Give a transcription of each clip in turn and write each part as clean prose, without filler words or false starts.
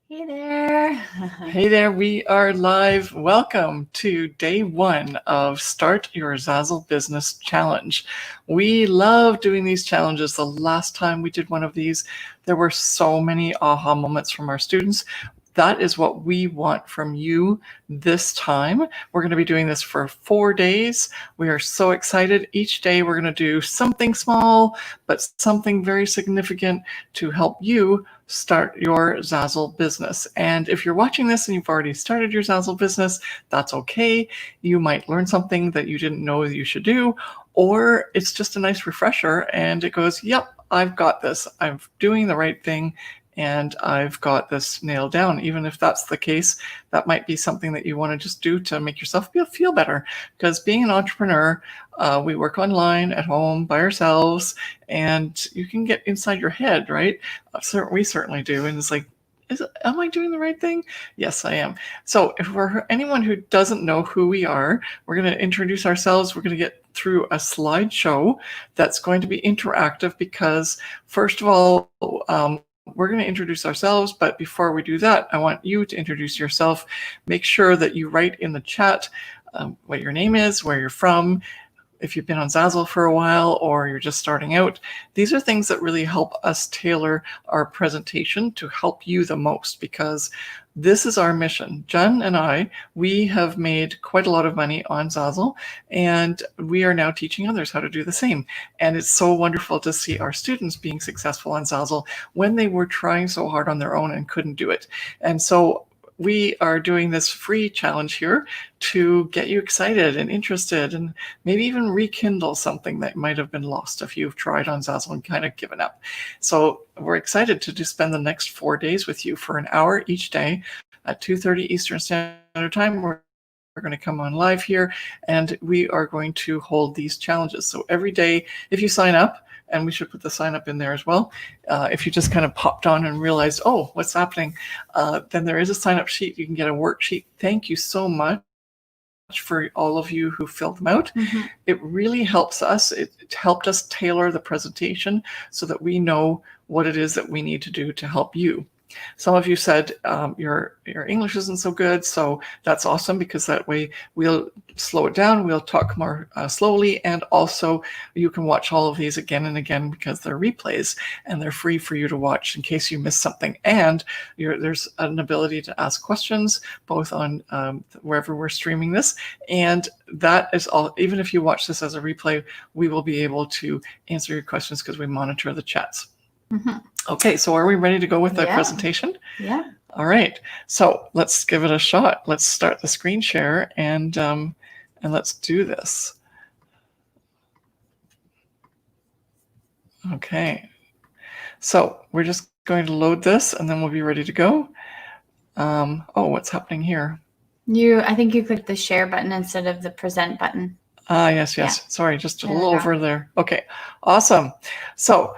Hey there. Hey there, we are live. Welcome to day one of Start Your Zazzle Business Challenge. We love doing these challenges. The last time we did one of these, there were so many aha moments from our students. That is what we want from you this time. We're going to be doing this for 4 days. We are so excited. Each day we're going to do something small, but something very significant to help you start your Zazzle business. And if you're watching this and you've already started your Zazzle business, that's okay. You might learn something that you didn't know you should do, or it's just a nice refresher and it goes, yep, I've got this. I'm doing the right thing and I've got this nailed down. Even if that's the case, that might be something that you want to just do to make yourself feel better. Because being an entrepreneur, we work online at home by ourselves, and you can get inside your head, right? We certainly do. And it's like, am I doing the right thing? Yes, I am. So if for anyone who doesn't know who we are, we're going to introduce ourselves. We're going to get through a slideshow that's going to be interactive because, first of all, we're going to introduce ourselves, but before we do that, I want you to introduce yourself. Make sure that you write in the chat what your name is, where you're from, if you've been on Zazzle for a while or you're just starting out. These are things that really help us tailor our presentation to help you the most, because this is our mission. Jen and I, we have made quite a lot of money on Zazzle, and we are now teaching others how to do the same. And it's so wonderful to see our students being successful on Zazzle when they were trying so hard on their own and couldn't do it. And so we are doing this free challenge here to get you excited and interested and maybe even rekindle something that might have been lost if you've tried on Zazzle and kind of given up. So we're excited to just spend the next 4 days with you for an hour each day at 2:30 Eastern Standard Time. We're going to come on live here and we are going to hold these challenges. So every day, if you sign up, and we should put the sign up in there as well. If you just kind of popped on and realized, oh, what's happening? Then there is a sign up sheet. You can get a worksheet. Thank you so much for all of you who filled them out. Mm-hmm. It really helps us. It helped us tailor the presentation so that we know what it is that we need to do to help you. Some of you said your English isn't so good, so that's awesome because that way we'll slow it down, we'll talk more slowly, and also you can watch all of these again and again because they're replays and they're free for you to watch in case you miss something. And there's an ability to ask questions both on wherever we're streaming this, and that is all. Even if you watch this as a replay, we will be able to answer your questions because we monitor the chats. Mm-hmm. Okay, so are we ready to go with the presentation? Yeah. All right, so let's give it a shot. Let's start the screen share and let's do this. Okay, so we're just going to load this and then we'll be ready to go. Oh, what's happening here? I think you clicked the share button instead of the present button. Yes. Yeah. Sorry, just a little over there. Okay, awesome. So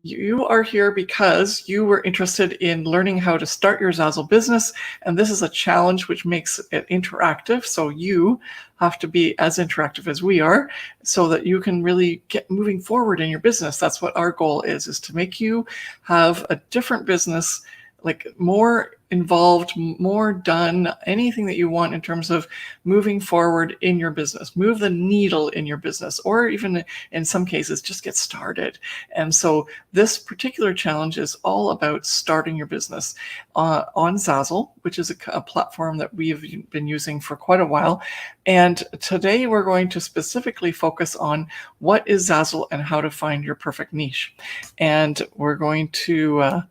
you are here because you were interested in learning how to start your Zazzle business, and this is a challenge which makes it interactive. So you have to be as interactive as we are so that you can really get moving forward in your business. That's what our goal is to make you have a different business, like more involved, more done, anything that you want in terms of moving forward in your business, move the needle in your business, or even in some cases, just get started. And so this particular challenge is all about starting your business on Zazzle, which is a platform that we've been using for quite a while. And today we're going to specifically focus on what is Zazzle and how to find your perfect niche. And we're going to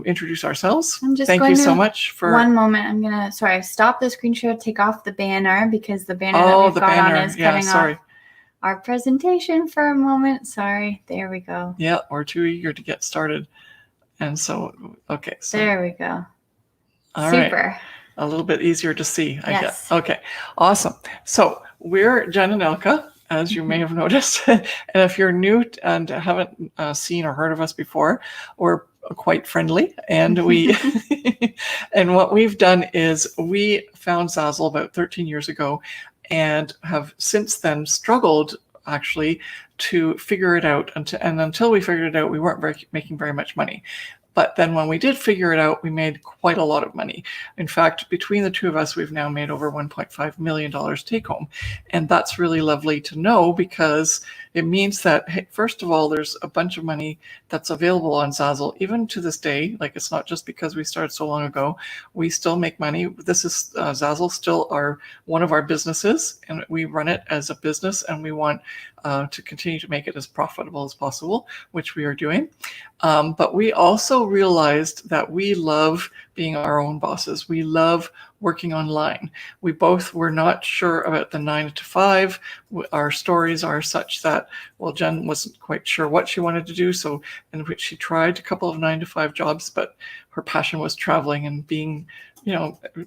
introduce ourselves. Thank you so much for... One moment, I'm going to, stop the screen share, take off the banner because the banner that we've got on is cutting off our presentation for a moment. Sorry, there we go. Yeah, we're too eager to get started. And so, okay. So, there we go. All Super. Right. A little bit easier to see, I guess. Okay, awesome. So we're Jen and Elke, as you may have noticed. And if you're new and haven't seen or heard of us before, we're quite friendly, and we and what we've done is we found Zazzle about 13 years ago and have since then struggled actually to figure it out, and until we figured it out, we weren't making very much money. But then when we did figure it out, we made quite a lot of money. In fact, between the two of us, we've now made over $1.5 million take home. And that's really lovely to know, because it means that, hey, first of all, there's a bunch of money that's available on Zazzle, even to this day. Like, it's not just because we started so long ago. We still make money. This is Zazzle still one of our businesses, and we run it as a business, and we want to continue to make it as profitable as possible, which we are doing. But we also realized that we love being our own bosses. We love working online. We both were not sure about the 9 to 5. Our stories are such that, well, Jen wasn't quite sure what she wanted to do, so in which she tried a couple of 9 to 5 jobs, but her passion was traveling and being,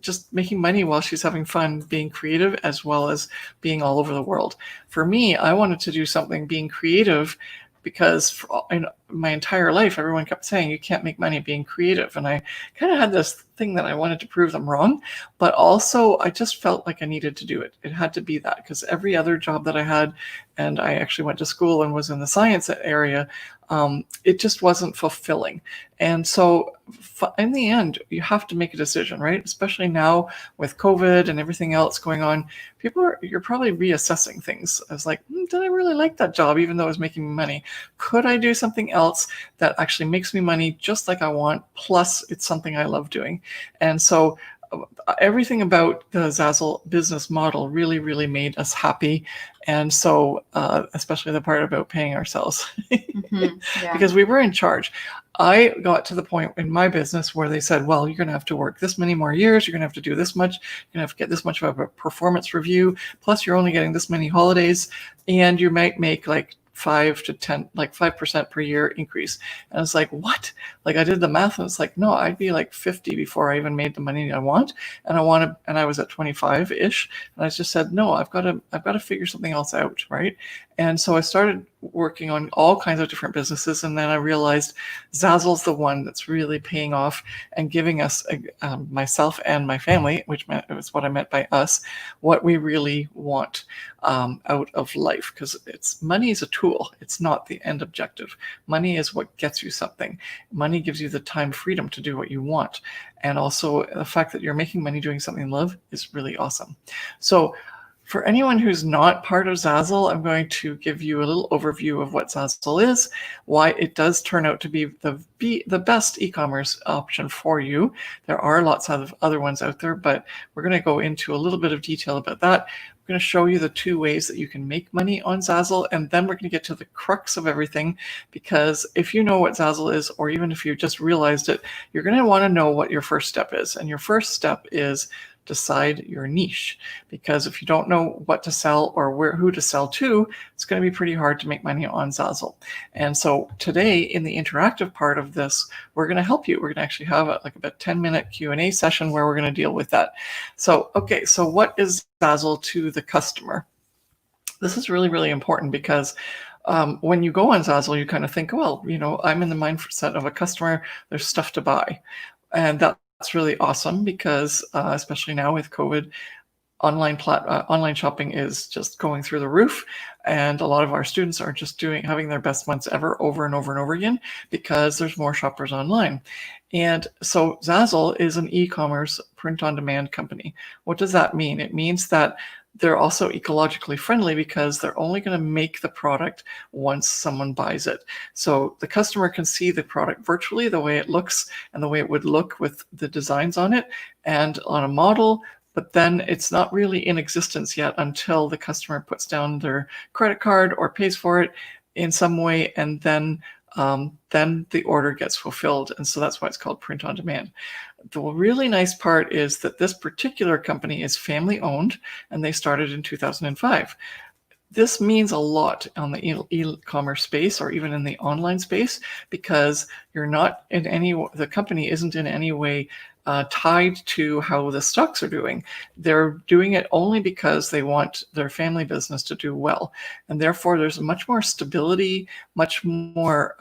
just making money while she's having fun, being creative, as well as being all over the world. For me, I wanted to do something being creative, because in my entire life, everyone kept saying you can't make money being creative. And I kind of had this thing that I wanted to prove them wrong, but also I just felt like I needed to do it. It had to be that, because every other job that I had, and I actually went to school and was in the science area, it just wasn't fulfilling. And so in the end, you have to make a decision, right? Especially now with COVID and everything else going on, you're probably reassessing things. I was like, did I really like that job, even though I was making money? Could I do something else that actually makes me money just like I want, plus it's something I love doing? And so everything about the Zazzle business model really, really made us happy. And so especially the part about paying ourselves, because we were in charge. I got to the point in my business where they said, well, you're going to have to work this many more years. You're going to have to do this much. You're going to have to get this much of a performance review. Plus, you're only getting this many holidays. And you might make like 5 to 10, like 5% per year increase. And I was like, what? Like, I did the math, and it's like, no, I'd be like 50 before I even made the money I want. And I was at 25-ish. And I just said, no, I've got to figure something else out. Right. And so I started working on all kinds of different businesses. And then I realized Zazzle's the one that's really paying off and giving us, myself and my family, which was what I meant by us, what we really want out of life. Because money is a tool. It's not the end objective. Money is what gets you something. Money gives you the time freedom to do what you want. And also the fact that you're making money doing something you love is really awesome. So for anyone who's not part of Zazzle, I'm going to give you a little overview of what Zazzle is, why it does turn out to be the best e-commerce option for you. There are lots of other ones out there, but we're going to go into a little bit of detail about that. I'm going to show you the 2 ways that you can make money on Zazzle, and then we're going to get to the crux of everything, because if you know what Zazzle is, or even if you just realized it, you're going to want to know what your first step is. And your first step is decide your niche, because if you don't know what to sell or who to sell to, it's going to be pretty hard to make money on Zazzle. And so today, in the interactive part of this, we're going to help you. We're going to actually have a 10-minute Q&A session where we're going to deal with that. So, okay, so what is Zazzle to the customer? This is really, really important, because when you go on Zazzle, you kind of think, well, I'm in the mindset of a customer, there's stuff to buy. And that's really awesome, because especially now with COVID, online shopping is just going through the roof, and a lot of our students are just having their best months ever over and over and over again, because there's more shoppers online. And so Zazzle is an e-commerce print-on-demand company. What does that mean? It means that they're also ecologically friendly, because they're only going to make the product once someone buys it. So the customer can see the product virtually, the way it looks and the way it would look with the designs on it and on a model, but then it's not really in existence yet until the customer puts down their credit card or pays for it in some way, and then the order gets fulfilled. And so that's why it's called print on demand. The really nice part is that this particular company is family owned, and they started in 2005. This means a lot on the e-commerce space, or even in the online space, because the company isn't in any way tied to how the stocks are doing. They're doing it only because they want their family business to do well. And therefore, there's much more stability, much more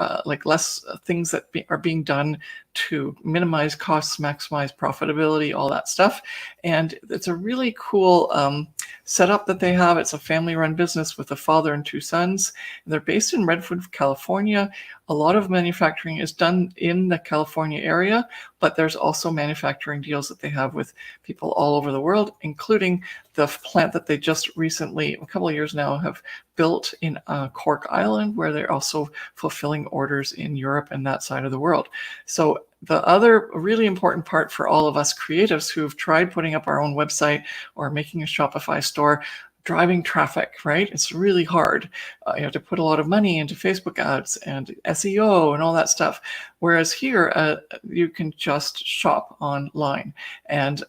less things that are being done to minimize costs, maximize profitability, all that stuff. And it's a really cool setup that they have. It's a family-run business with a father and 2 sons. They're based in Redwood, California. A lot of manufacturing is done in the California area, but there's also manufacturing deals that they have with people all over the world, including the plant that they just recently, a couple of years now, have built in Cork Island, where they're also fulfilling orders in Europe and that side of the world. So the other really important part for all of us creatives who've tried putting up our own website or making a Shopify store, driving traffic, right? It's really hard. You have to put a lot of money into Facebook ads and SEO and all that stuff. Whereas here, you can just shop online, and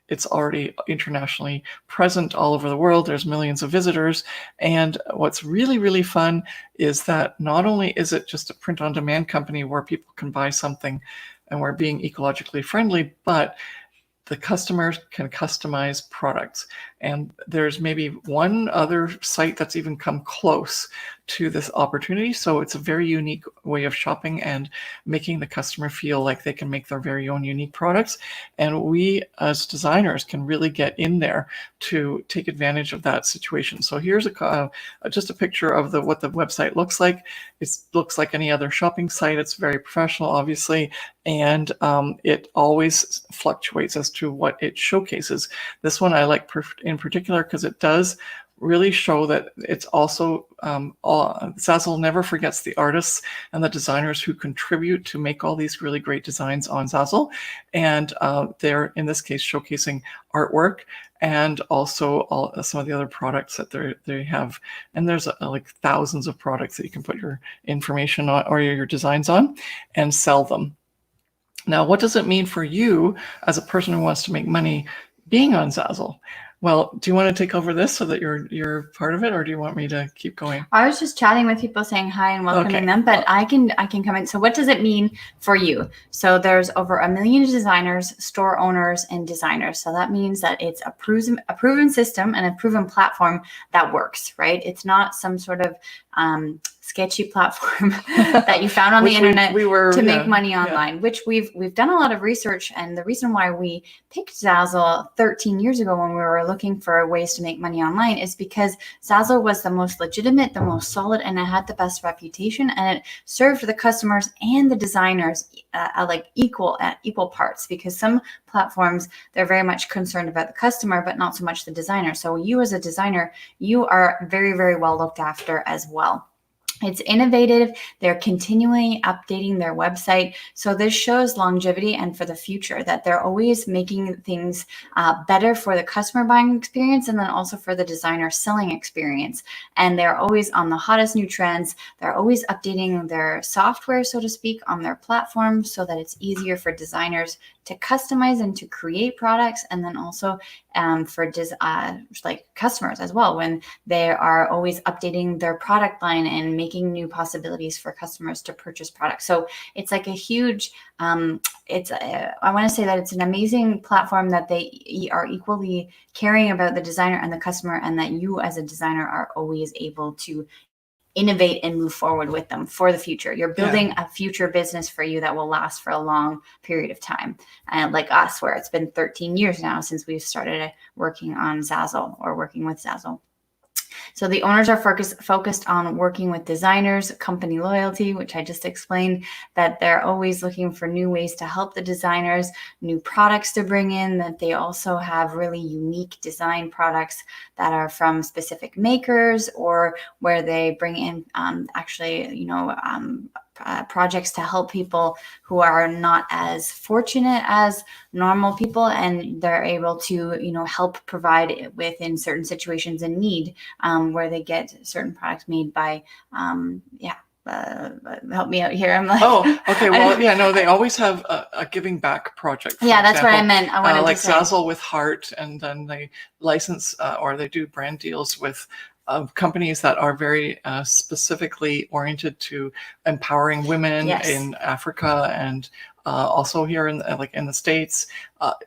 it's already internationally present all over the world. There's millions of visitors. And what's really, really fun is that not only is it just a print-on-demand company where people can buy something and we're being ecologically friendly, but the customers can customize products. And there's maybe one other site that's even come close to this opportunity. So it's a very unique way of shopping and making the customer feel like they can make their very own unique products. And we as designers can really get in there to take advantage of that situation. So here's just a picture of what the website looks like. It looks like any other shopping site. It's very professional, obviously, and it always fluctuates as to what it showcases. This one I like in particular because it does really show that it's also Zazzle never forgets the artists and the designers who contribute to make all these really great designs on Zazzle. And they're, in this case, showcasing artwork and also some of the other products that they have. And there's like thousands of products that you can put your information on or your designs on and sell them. Now, what does it mean for you as a person who wants to make money being on Zazzle? Well, do you want to take over this so that you're part of it, or do you want me to keep going? I was just chatting with people, saying hi and welcoming them, but I can come in. So what does it mean for you? So there's over 1 million designers, store owners, and designers. So that means that it's a proven system and a proven platform that works, right? It's not some sort of sketchy platform that you found on the internet to make money online, which we've done a lot of research. And the reason why we picked Zazzle 13 years ago when we were looking for ways to make money online is because Zazzle was the most legitimate, the most solid, and it had the best reputation, and it served the customers and the designers at equal parts, because some platforms, they're very much concerned about the customer, but not so much the designer. So you as a designer, you are very, very well looked after as well. It's innovative. They're continually updating their website. So this shows longevity and for the future, that they're always making things better for the customer buying experience and then also for the designer selling experience. And they're always on the hottest new trends. They're always updating their software, so to speak, on their platform so that it's easier for designers to customize and to create products, and then also for customers as well, when they are always updating their product line and making new possibilities for customers to purchase products. So it's like a huge, I want to say that it's an amazing platform, that they are equally caring about the designer and the customer, and that you as a designer are always able to innovate and move forward with them for the future. You're building a future business for you that will last for a long period of time. And like us, where it's been 13 years now since we've started working on Zazzle, or working with Zazzle. So the owners are focused on working with designers, company loyalty, which I just explained, that they're always looking for new ways to help the designers, new products to bring in, that they also have really unique design products that are from specific makers, or where they bring in projects to help people who are not as fortunate as normal people, and they're able to, help provide within certain situations in need, where they get certain products made by, help me out here. I'm like, oh, okay. Well, they always have a giving back project. That's what I meant. I wanted like to say. Zazzle with Heart, and then they license or they do brand deals with companies that are very specifically oriented to empowering women Yes. in Africa and also here in the States.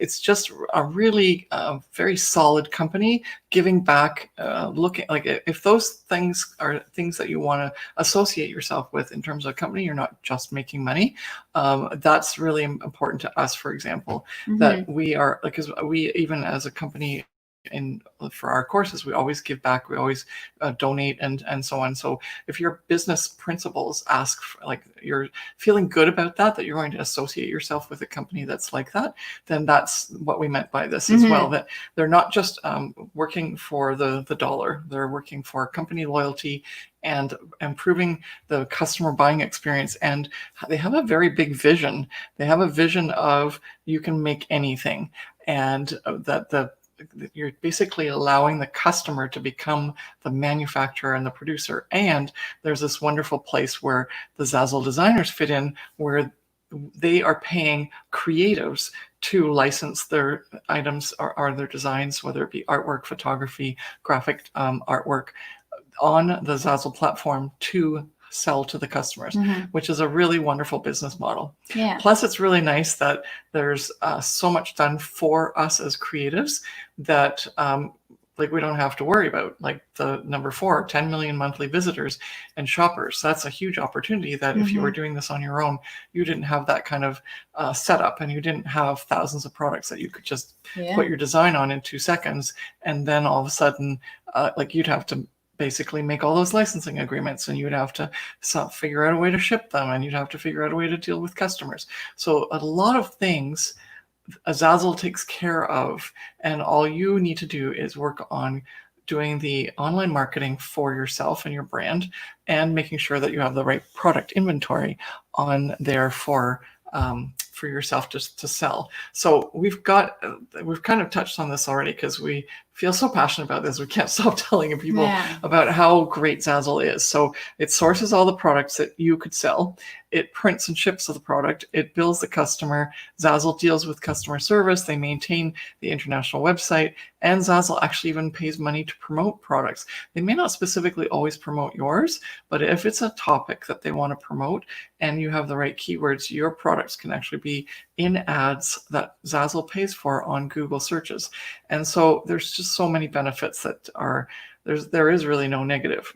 It's just a really very solid company giving back, looking like if those things are things that you want to associate yourself with in terms of a company, you're not just making money. That's really important to us, for example, that we are, because we, even as a company, for our courses, we always give back, we always donate and so on. So if your business principles ask for, like, you're feeling good about that you're going to associate yourself with a company that's like that, then that's what we meant by this as well, that they're not just working for the dollar, they're working for company loyalty and improving the customer buying experience. And they have a very big vision. They have a vision of you can make anything, and that you're basically allowing the customer to become the manufacturer and the producer. And there's this wonderful place where the Zazzle designers fit in, where they are paying creatives to license their items or their designs, whether it be artwork, photography, graphic artwork, on the Zazzle platform to sell to the customers, which is a really wonderful business model. Yeah. Plus, it's really nice that there's so much done for us as creatives that like we don't have to worry about, like the number 4, 10 million monthly visitors and shoppers. That's a huge opportunity that if you were doing this on your own, you didn't have that kind of setup, and you didn't have thousands of products that you could just put your design on in 2 seconds. And then all of a sudden, like, you'd have to basically make all those licensing agreements, and you'd have to figure out a way to ship them, and you'd have to figure out a way to deal with customers. So a lot of things Zazzle takes care of, and all you need to do is work on doing the online marketing for yourself and your brand, and making sure that you have the right product inventory on there for yourself to sell. So we've kind of touched on this already, because we feel so passionate about this. We can't stop telling people about how great Zazzle is. So it sources all the products that you could sell. It prints and ships the product. It bills the customer. Zazzle deals with customer service. They maintain the international website. And Zazzle actually even pays money to promote products. They may not specifically always promote yours, but if it's a topic that they want to promote and you have the right keywords, your products can actually be in ads that Zazzle pays for on Google searches. And so there's just so many benefits that there is really no negative.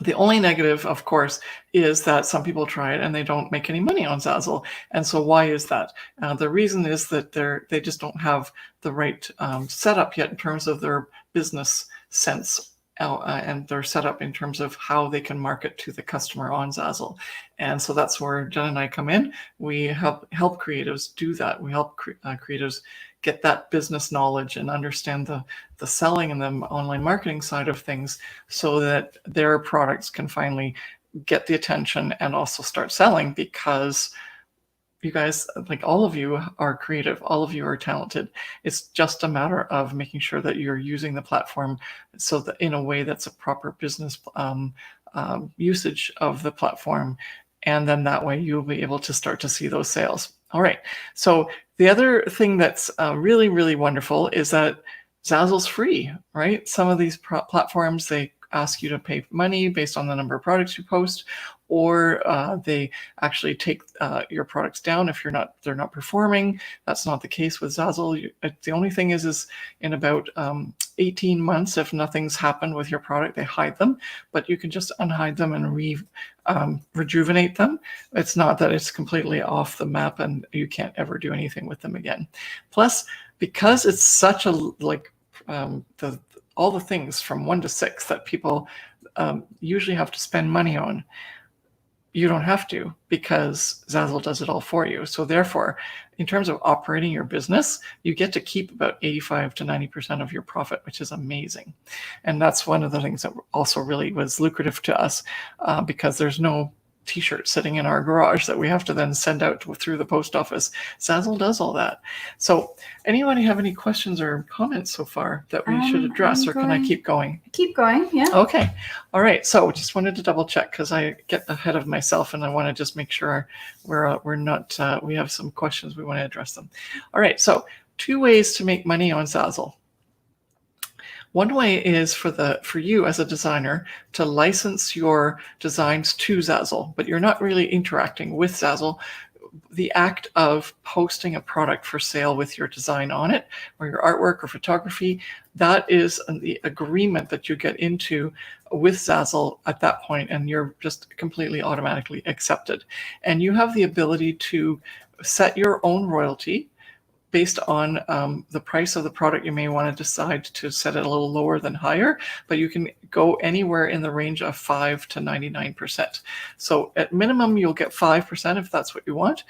The only negative, of course, is that some people try it and they don't make any money on Zazzle. And so why is that? The reason is that they just don't have the right setup yet in terms of their business sense. And they're set up in terms of how they can market to the customer on Zazzle. And so that's where Jen and I come in. We help creatives do that. We help creatives get that business knowledge and understand the selling and the online marketing side of things, so that their products can finally get the attention and also start selling. Because you guys, like, all of you are creative, all of you are talented. It's just a matter of making sure that you're using the platform so that in a way that's a proper business usage of the platform. And then that way you'll be able to start to see those sales. All right. So the other thing that's really, really wonderful is that Zazzle's free, right? Some of these platforms, they ask you to pay money based on the number of products you post, or they actually take your products down if they're not performing. That's not the case with Zazzle. The only thing is in about 18 months, if nothing's happened with your product, they hide them, but you can just unhide them and rejuvenate them. It's not that it's completely off the map and you can't ever do anything with them again. Plus, because it's such a all the things from 1 to 6 that people usually have to spend money on, you don't have to, because Zazzle does it all for you. So therefore, in terms of operating your business, you get to keep about 85 to 90% of your profit, which is amazing. And that's one of the things that also really was lucrative to us, because there's no t-shirt sitting in our garage that we have to then send out through the post office. Zazzle does all that. So anybody have any questions or comments so far that we should address, or can I keep going? Keep going, yeah. Okay. All right. So just wanted to double check, because I get ahead of myself and I want to just make sure we're not, we have some questions, we want to address them. All right. So 2 ways to make money on Zazzle. One way is for you as a designer to license your designs to Zazzle, but you're not really interacting with Zazzle. The act of posting a product for sale with your design on it, or your artwork or photography, that is the agreement that you get into with Zazzle at that point, and you're just completely automatically accepted. And you have the ability to set your own royalty based on the price of the product. You may want to decide to set it a little lower than higher, but you can go anywhere in the range of 5 to 99%. So at minimum, you'll get 5% if that's what you want.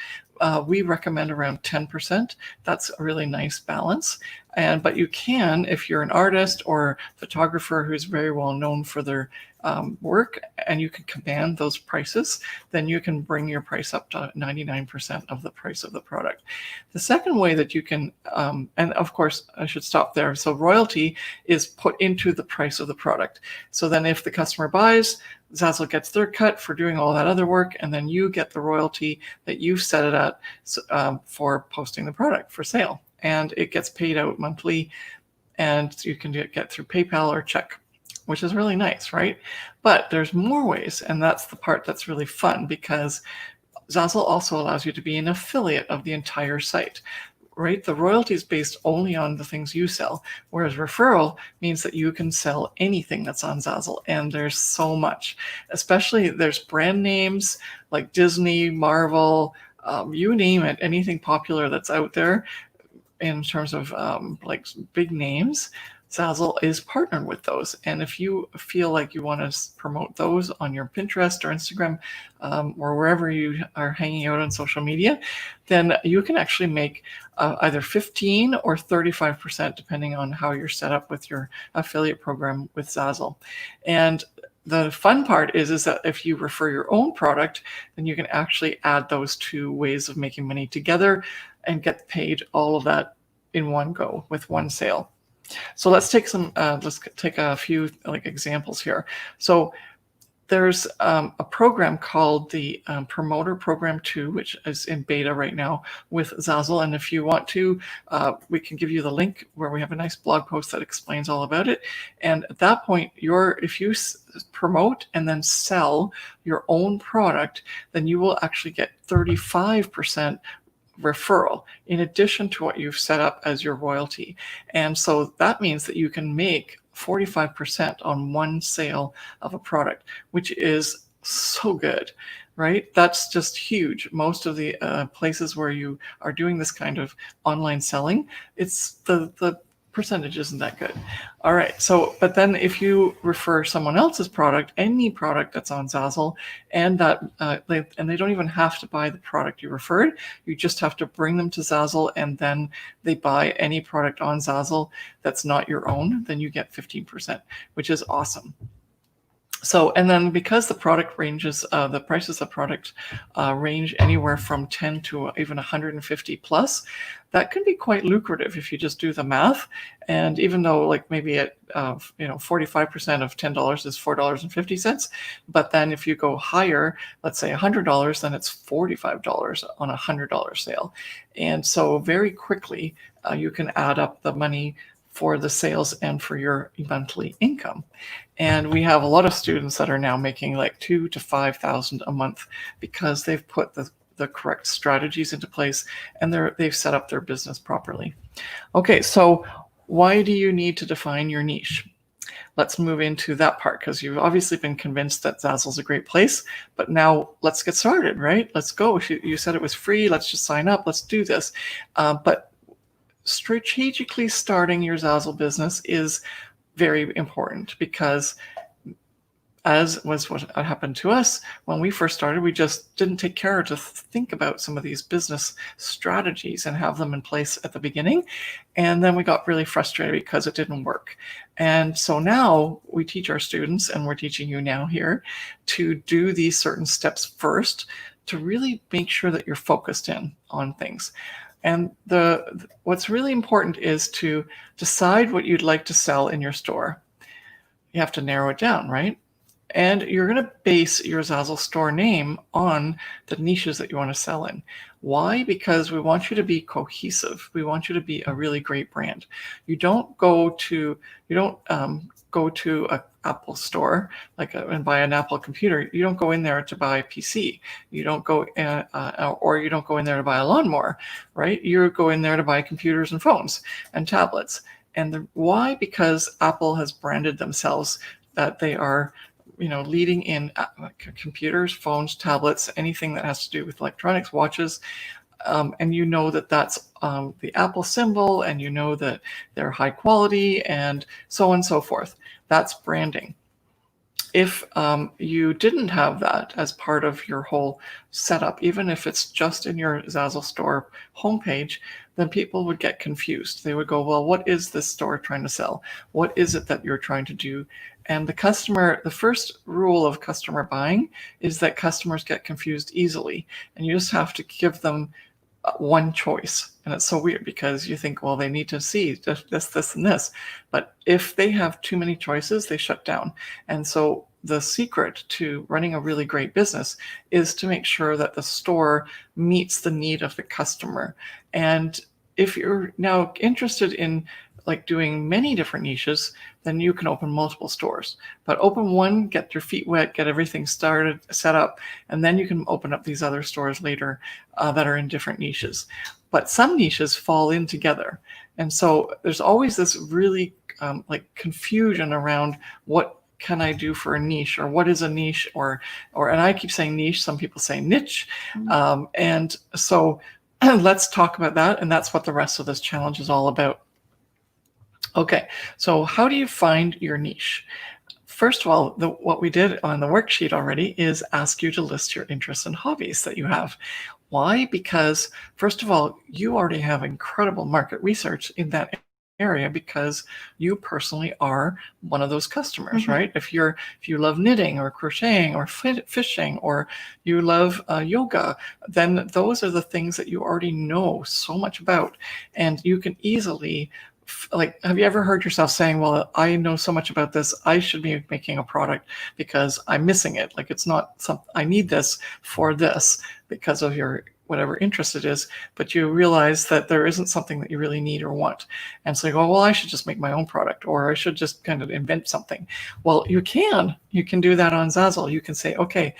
We recommend around 10%. That's a really nice balance. But you can, if you're an artist or photographer who's very well known for their work, and you can command those prices, then you can bring your price up to 99% of the price of the product. The second way that you can, and of course I should stop there. So royalty is put into the price of the product. So then if the customer buys, Zazzle gets their cut for doing all that other work, and then you get the royalty that you've set it at for posting the product for sale. And it gets paid out monthly, and you can get through PayPal or check, which is really nice, right? But there's more ways, and that's the part that's really fun, because Zazzle also allows you to be an affiliate of the entire site, right? The royalty is based only on the things you sell, whereas referral means that you can sell anything that's on Zazzle, and there's so much. Especially there's brand names like Disney, Marvel, you name it, anything popular that's out there in terms of like big names. Zazzle is partnered with those. And if you feel like you want to promote those on your Pinterest or Instagram or wherever you are hanging out on social media, then you can actually make either 15 or 35%, depending on how you're set up with your affiliate program with Zazzle. And the fun part is that if you refer your own product, then you can actually add those two ways of making money together and get paid all of that in one go with one sale. So let's take a few examples here. So there's a program called the Promoter Program 2, which is in beta right now with Zazzle. And if you want to, we can give you the link where we have a nice blog post that explains all about it. And at that point, if you promote and then sell your own product, then you will actually get 35% referral in addition to what you've set up as your royalty. And so that means that you can make 45% on one sale of a product, which is so good, right? That's just huge. Most of the places where you are doing this kind of online selling, it's the percentage isn't that good. All right. So, but then if you refer someone else's product, any product that's on Zazzle, and they don't even have to buy the product you referred, you just have to bring them to Zazzle, and then they buy any product on Zazzle that's not your own, then you get 15%, which is awesome. So, and then because the product ranges, the prices of product range anywhere from 10 to even 150 plus, that can be quite lucrative if you just do the math. And even though like maybe at 45% of $10 is $4.50, but then if you go higher, let's say $100, then it's $45 on a $100 sale. And so very quickly you can add up the money for the sales and for your monthly income. And we have a lot of students that are now making like $2,000 to $5,000 a month because they've put the correct strategies into place and they've set up their business properly. Okay, so why do you need to define your niche? Let's move into that part, because you've obviously been convinced that Zazzle's a great place, but now let's get started, right? Let's go. You said it was free. Let's just sign up. Let's do this. But strategically starting your Zazzle business is very important, because as was what happened to us when we first started, we just didn't take care to think about some of these business strategies and have them in place at the beginning. And then we got really frustrated because it didn't work. And so now we teach our students, and we're teaching you now here, to do these certain steps first to really make sure that you're focused in on things. And what's really important is to decide what you'd like to sell in your store. You have to narrow it down, right? And you're going to base your Zazzle store name on the niches that you want to sell in. Why? Because we want you to be cohesive. We want you to be a really great brand. You don't go to a Apple store and buy an Apple computer. You don't go in there to buy a PC. You don't go or you don't go in there to buy a lawnmower, right? You go in there to buy computers and phones and tablets. And why? Because Apple has branded themselves that they are leading in computers, phones, tablets, anything that has to do with electronics, watches. And that's the Apple symbol, and that they're high quality, and so on and so forth. That's branding. If you didn't have that as part of your whole setup, even if it's just in your Zazzle store homepage, then people would get confused. They would go, well, what is this store trying to sell? What is it that you're trying to do? And the first rule of customer buying is that customers get confused easily. And you just have to give them one choice. And it's so weird because you think, well, they need to see this, and this. But if they have too many choices, they shut down. And so the secret to running a really great business is to make sure that the store meets the need of the customer. And if you're now interested in doing many different niches, then you can open multiple stores. But open one, get your feet wet, get everything started, set up, and then you can open up these other stores later that are in different niches. But some niches fall in together. And so there's always this really confusion around what can I do for a niche, or what is a niche, and I keep saying niche, some people say niche. And so let's talk about that. And that's what the rest of this challenge is all about. Okay, so how do you find your niche? First of all, what we did on the worksheet already is ask you to list your interests and hobbies that you have. Why? Because first of all, you already have incredible market research in that area because you personally are one of those customers, right? If you love knitting or crocheting or fishing, or you love yoga, then those are the things that you already know so much about, and you can easily have you ever heard yourself saying, well, I know so much about this, I should be making a product because I'm missing it. It's not something, I need this for this because of your whatever interest it is, but you realize that there isn't something that you really need or want. And so you go, well, I should just make my own product, or I should just kind of invent something. Well, you can do that on Zazzle. You can say, okay,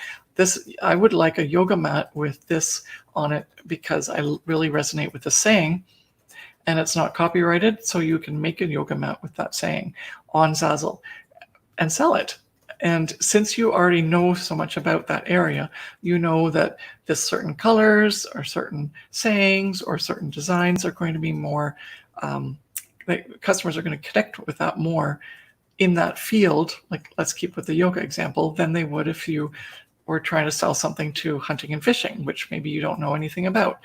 I would like a yoga mat with this on it because I really resonate with the saying, and it's not copyrighted, so you can make a yoga mat with that saying on Zazzle and sell it. And since you already know so much about that area, you know that this certain colors or certain sayings or certain designs are going to be more, customers are going to connect with that more in that field. Let's keep with the yoga example, than they would if you were trying to sell something to hunting and fishing, which maybe you don't know anything about.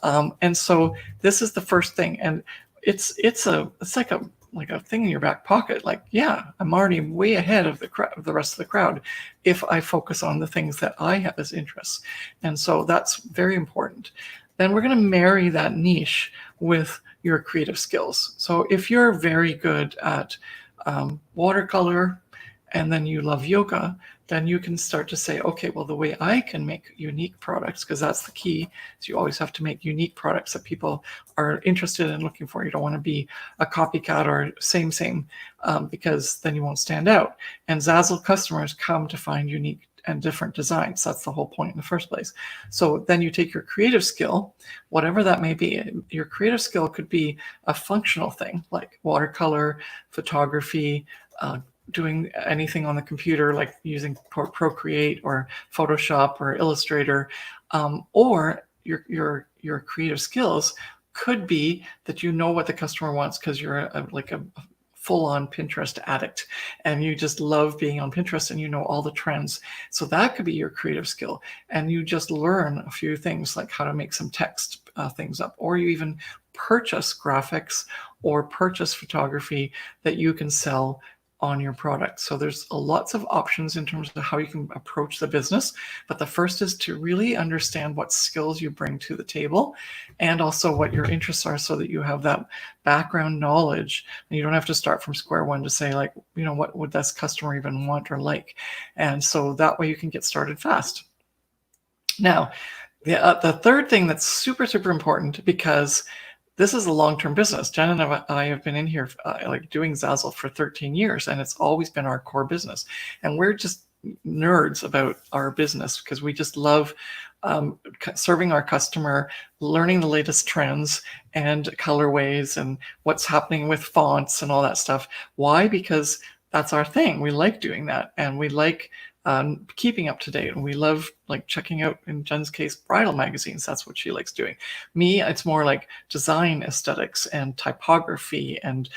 And so this is the first thing. And it's like a thing in your back pocket. Yeah, I'm already way ahead of the rest of the crowd if I focus on the things that I have as interests. And so that's very important. Then we're going to marry that niche with your creative skills. So if you're very good at watercolor, and then you love yoga, then you can start to say, okay, well, the way I can make unique products, because that's the key, is you always have to make unique products that people are interested in looking for. You don't want to be a copycat or same, because then you won't stand out. And Zazzle customers come to find unique and different designs. That's the whole point in the first place. So then you take your creative skill, whatever that may be. Your creative skill could be a functional thing like watercolor, photography, doing anything on the computer, like using Procreate or Photoshop or Illustrator, or your creative skills could be that you know what the customer wants because you're a full-on Pinterest addict and you just love being on Pinterest and you know all the trends. So that could be your creative skill, and you just learn a few things like how to make some text things up, or you even purchase graphics or purchase photography that you can sell on your product. So there's lots of options in terms of how you can approach the business. But the first is to really understand what skills you bring to the table and also what your interests are, so that you have that background knowledge and you don't have to start from square one to say, like, what would this customer even want or like? And so that way you can get started fast. Now, the third thing that's super, super important, because this is a long-term business. Jen and I have been in here doing Zazzle for 13 years, and it's always been our core business. And we're just nerds about our business because we just love serving our customer, learning the latest trends and colorways and what's happening with fonts and all that stuff. Why? Because that's our thing. We like doing that, and we like keeping up to date, and we love checking out, in Jen's case, bridal magazines. That's what she likes doing. Me, it's more like design aesthetics and typography and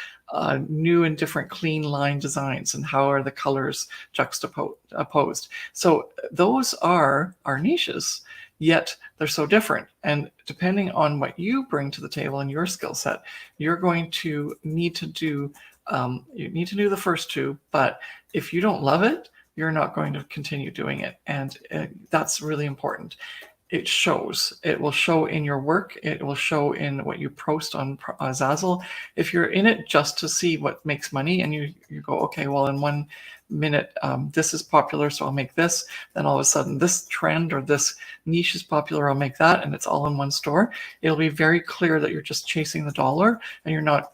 new and different clean line designs and how are the colors juxtaposed. So those are our niches, yet they're so different. And depending on what you bring to the table and your skill set, you're going to need to do the first two. But if you don't love it, you're not going to continue doing it. And that's really important. It shows. It will show in your work. It will show in what you post on Zazzle. If you're in it just to see what makes money and you go, okay, well, in 1 minute, this is popular, so I'll make this. Then all of a sudden this trend or this niche is popular, I'll make that, and it's all in one store. It'll be very clear that you're just chasing the dollar and you're not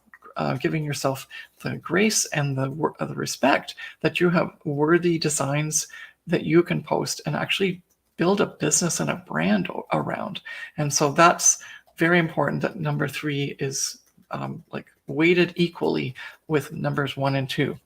giving yourself the grace and the respect that you have worthy designs that you can post and actually build a business and a brand around. And so that's very important, that number 3 is weighted equally with numbers 1 and 2.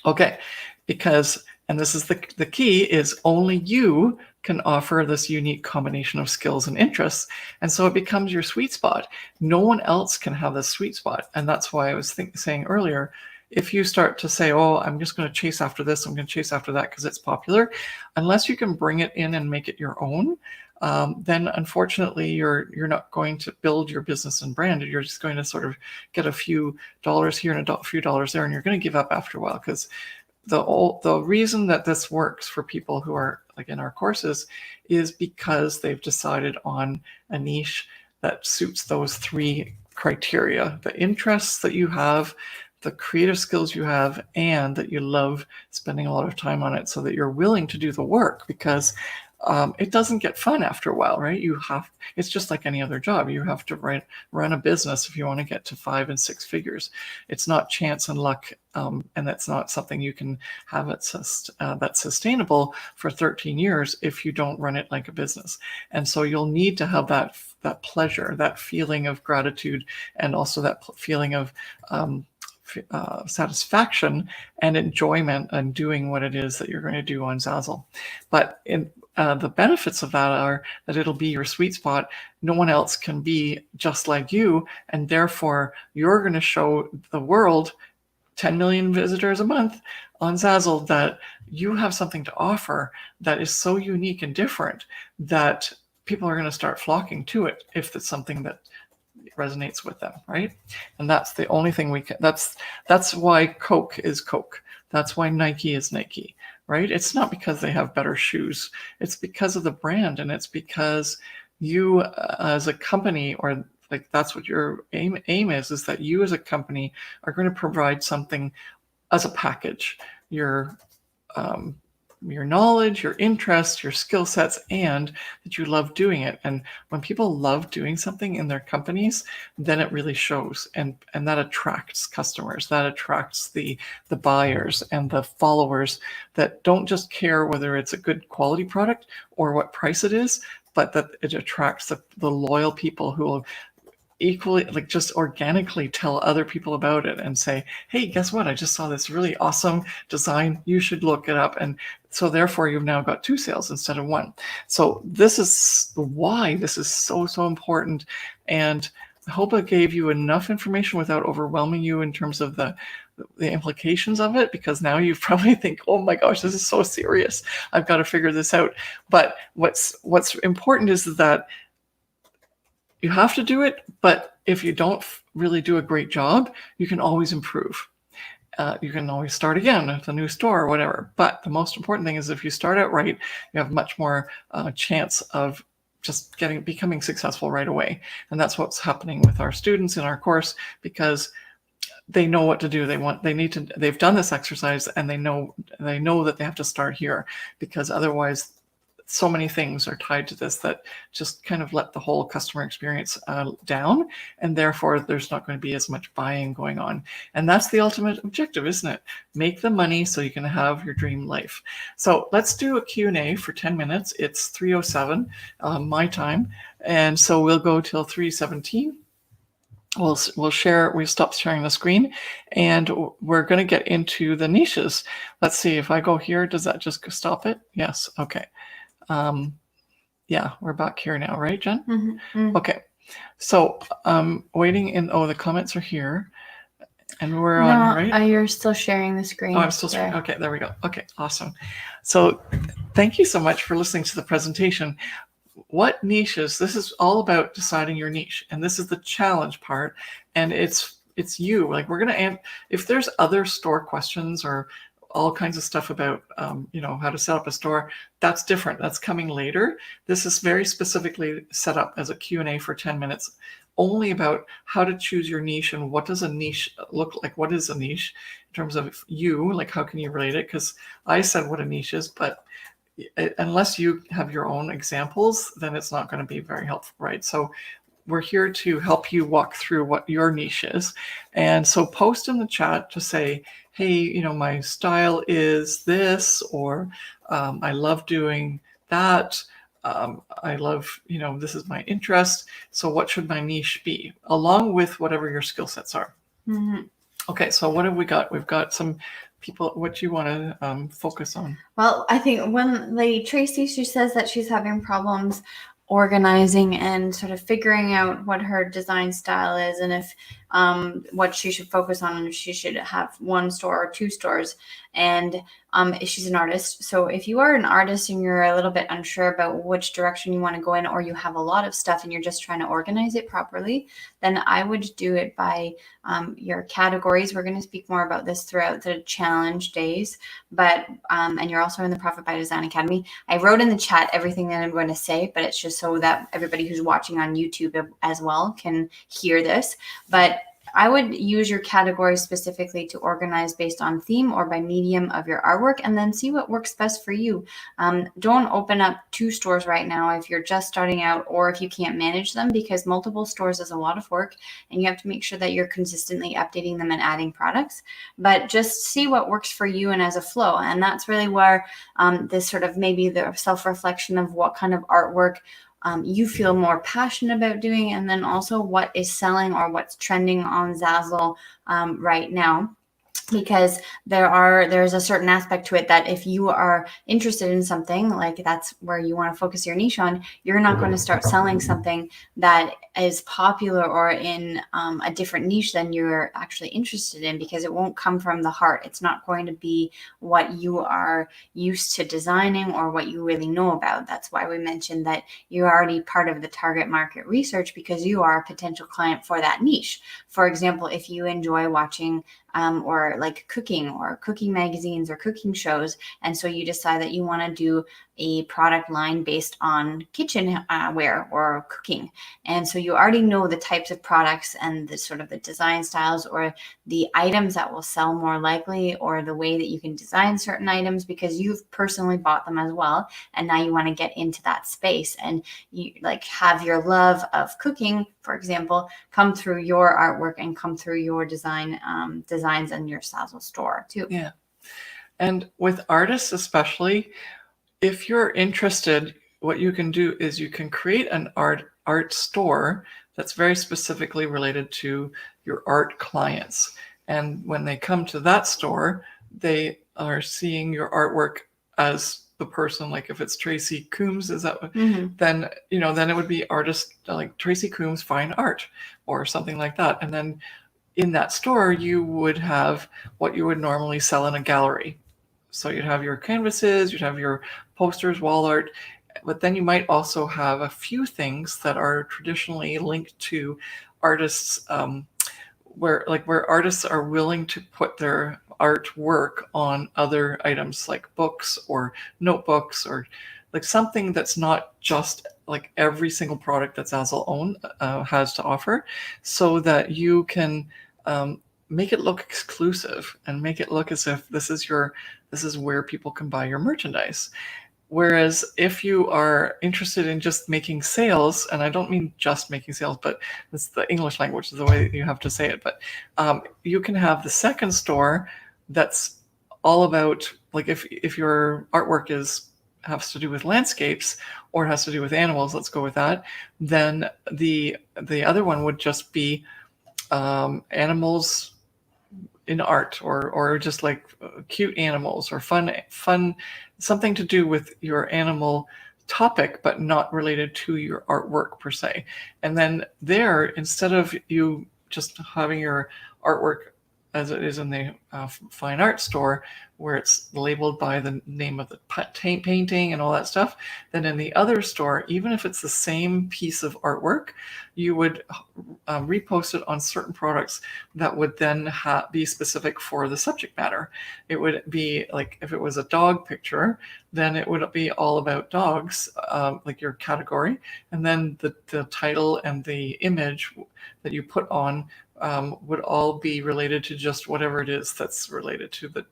Okay, because, and this is the key, is only you can offer this unique combination of skills and interests. And so it becomes your sweet spot. No one else can have this sweet spot. And that's why I was saying earlier, if you start to say, oh, I'm just going to chase after this, I'm going to chase after that because it's popular, unless you can bring it in and make it your own, then unfortunately you're not going to build your business and brand. You're just going to sort of get a few dollars here and a few dollars there, and you're going to give up after a while. Because the reason that this works for people who are in our courses is because they've decided on a niche that suits those 3 criteria: the interests that you have, the creative skills you have, and that you love spending a lot of time on it, so that you're willing to do the work. Because it doesn't get fun after a while, right? It's just like any other job. You have to run a business if you want to get to 5 and 6 figures. It's not chance and luck, and that's not something you can have that's sustainable for 13 years if you don't run it like a business. And so you'll need to have that pleasure, that feeling of gratitude, and also that feeling of satisfaction and enjoyment and doing what it is that you're going to do on Zazzle. But the benefits of that are that it'll be your sweet spot. No one else can be just like you, and therefore you're going to show the world, 10 million visitors a month on Zazzle, that you have something to offer that is so unique and different that people are going to start flocking to it if it's something that resonates with them, right? And that's the only thing we can. That's why Coke is Coke. That's why Nike is Nike, right? It's not because they have better shoes. It's because of the brand, and it's because you as a company, or that's what your aim is that you as a company are going to provide something as a package: your knowledge, your interests, your skill sets, and that you love doing it. And when people love doing something in their companies, then it really shows, and that attracts customers, that attracts the buyers and the followers that don't just care whether it's a good quality product or what price it is, but that it attracts the loyal people who will equally just organically tell other people about it and say, hey, guess what? I just saw this really awesome design. You should look it up. And so therefore you've now got 2 sales instead of 1. So this is why this is so, so important. And I hope I gave you enough information without overwhelming you in terms of the implications of it, because now you probably think, oh my gosh, this is so serious. I've got to figure this out. But what's important is that you have to do it, but if you don't really do a great job, you can always improve. you can always start again with a new store or whatever. But the most important thing is if you start out right, you have much more chance of just becoming successful right away. And that's what's happening with our students in our course, because they know what to do. They've done this exercise, and they know that they have to start here, because otherwise so many things are tied to this that just kind of let the whole customer experience down, and therefore there's not going to be as much buying going on. And that's the ultimate objective, isn't it? Make the money so you can have your dream life. So let's do a Q&A for 10 minutes. It's 3:07 my time, and so we'll go till 3:17. We'll share. We've stopped sharing the screen, and we're going to get into the niches. Let's see if I go here. Does that just stop it? Yes. Okay. Yeah, we're back here now, right, Jen? Mm-hmm. Okay. So waiting in. Oh, the comments are here, and we're on, right? You're still sharing the screen. Oh, I'm still sharing. Okay, there we go. Okay, awesome. So thank you so much for listening to the presentation. What niches? This is all about deciding your niche, and this is the challenge part. And it's you. Like, we're gonna if there's other store questions or all kinds of stuff about how to set up a store, that's different. That's coming later. This is very specifically set up as a Q&A for 10 minutes, only about how to choose your niche and what does a niche look like. What is a niche in terms of you? Like, how can you relate it? Because I said what a niche is, but unless you have your own examples, then it's not going to be very helpful, right? So we're here to help you walk through what your niche is. And so post in the chat to say, hey, my style is this, or I love doing that. I love, this is my interest. So what should my niche be? Along with whatever your skill sets are. Mm-hmm. Okay, so what have we got? We've got some people. What do you want to focus on? Well, I think when Tracy, she says that she's having problems organizing and sort of figuring out what her design style is, and if what she should focus on, and if she should have one store or two stores. And she's an artist. So if you are an artist and you're a little bit unsure about which direction you want to go in, or you have a lot of stuff and you're just trying to organize it properly, then I would do it by your categories. We're going to speak more about this throughout the challenge days, but and you're also in the Profit by Design Academy. I wrote in the chat everything that I'm going to say, but it's just so that everybody who's watching on YouTube as well can hear this. But I would use your categories specifically to organize based on theme or by medium of your artwork, and then see what works best for you. Don't open up 2 stores right now if you're just starting out, or if you can't manage them, because multiple stores is a lot of work, and you have to make sure that you're consistently updating them and adding products. But just see what works for you and as a flow. And that's really where this sort of maybe the self-reflection of what kind of artwork you feel more passionate about doing, and then also what is selling or what's trending on Zazzle right now. Because there's a certain aspect to it that if you are interested in something, like that's where you want to focus your niche on, you're not going to start selling something that is popular or in a different niche than you're actually interested in, because it won't come from the heart. It's not going to be what you are used to designing or what you really know about. That's why we mentioned that you're already part of the target market research, because you are a potential client for that niche. For example, if you enjoy watching or like cooking or cooking magazines or cooking shows, and so you decide that you want to do a product line based on kitchenware or cooking, and so you already know the types of products and the sort of the design styles or the items that will sell more likely, or the way that you can design certain items because you've personally bought them as well, and now you want to get into that space, and you like have your love of cooking, for example, come through your artwork and come through your designs in your Zazzle store too. Yeah. And with artists especially, if you're interested, what you can do is you can create an art store that's very specifically related to your art clients. And when they come to that store, they are seeing your artwork as the person. Like if it's Tracy Coombs, is that then it would be artist like Tracy Coombs Fine Art or something like that. And then in that store, you would have what you would normally sell in a gallery. So you'd have your canvases, you'd have your posters, wall art, but then you might also have a few things that are traditionally linked to artists, where artists are willing to put their artwork on other items like books or notebooks, or like something that's not just like every single product that Zazzle has to offer, so that you can make it look exclusive and make it look as if this is where people can buy your merchandise. Whereas if you are interested in just making sales, and I don't mean just making sales, but it's the English language is the way that you have to say it, but you can have the second store that's all about, like, if your artwork has to do with landscapes or has to do with animals, let's go with that, then the other one would just be animals in art, or just like cute animals, or fun, something to do with your animal topic, but not related to your artwork per se. And then there, instead of you just having your artwork as it is in the fine art store, where it's labeled by the name of the painting and all that stuff, then in the other store, even if it's the same piece of artwork, you would repost it on certain products that would then be specific for the subject matter. It would be like, if it was a dog picture, then it would be all about dogs, like your category, and then the title and the image that you put on would all be related to just whatever it is that's related to the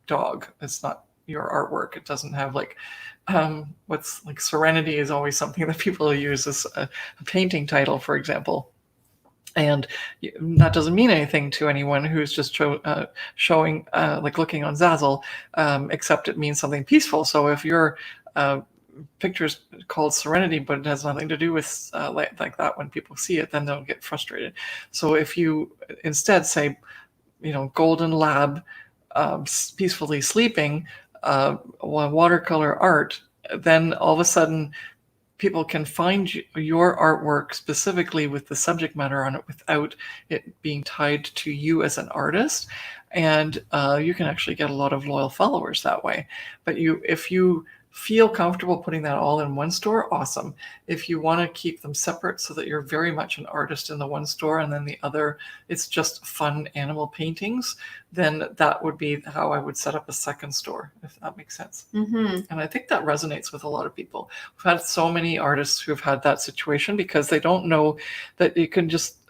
dog. It's not your artwork. It doesn't have like what's like Serenity is always something that people use as a painting title, for example. And that doesn't mean anything to anyone who's just showing, like looking on Zazzle, except it means something peaceful. So if your picture's called Serenity, but it has nothing to do with like that, when people see it, then they'll get frustrated. So if you instead say, golden lab peacefully sleeping, watercolor art, then all of a sudden people can find your artwork specifically with the subject matter on it without it being tied to you as an artist. And you can actually get a lot of loyal followers that way. But if you feel comfortable putting that all in one store, awesome. If you want to keep them separate so that you're very much an artist in the one store, and then the other, it's just fun animal paintings, then that would be how I would set up a second store, if that makes sense. Mm-hmm. And I think that resonates with a lot of people. We've had so many artists who've had that situation because they don't know that you can just,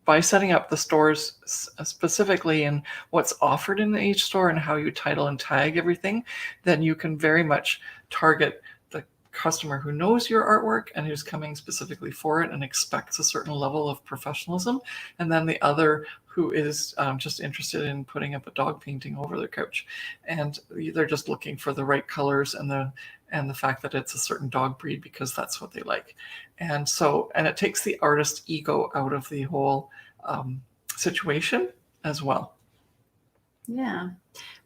by setting up the stores specifically in what's offered in each store and how you title and tag everything, then you can very much target the customer who knows your artwork and who's coming specifically for it and expects a certain level of professionalism, and then the other who is just interested in putting up a dog painting over their couch, and they're just looking for the right colors and the fact that it's a certain dog breed because that's what they like. And it takes the artist ego out of the whole situation as well. Yeah.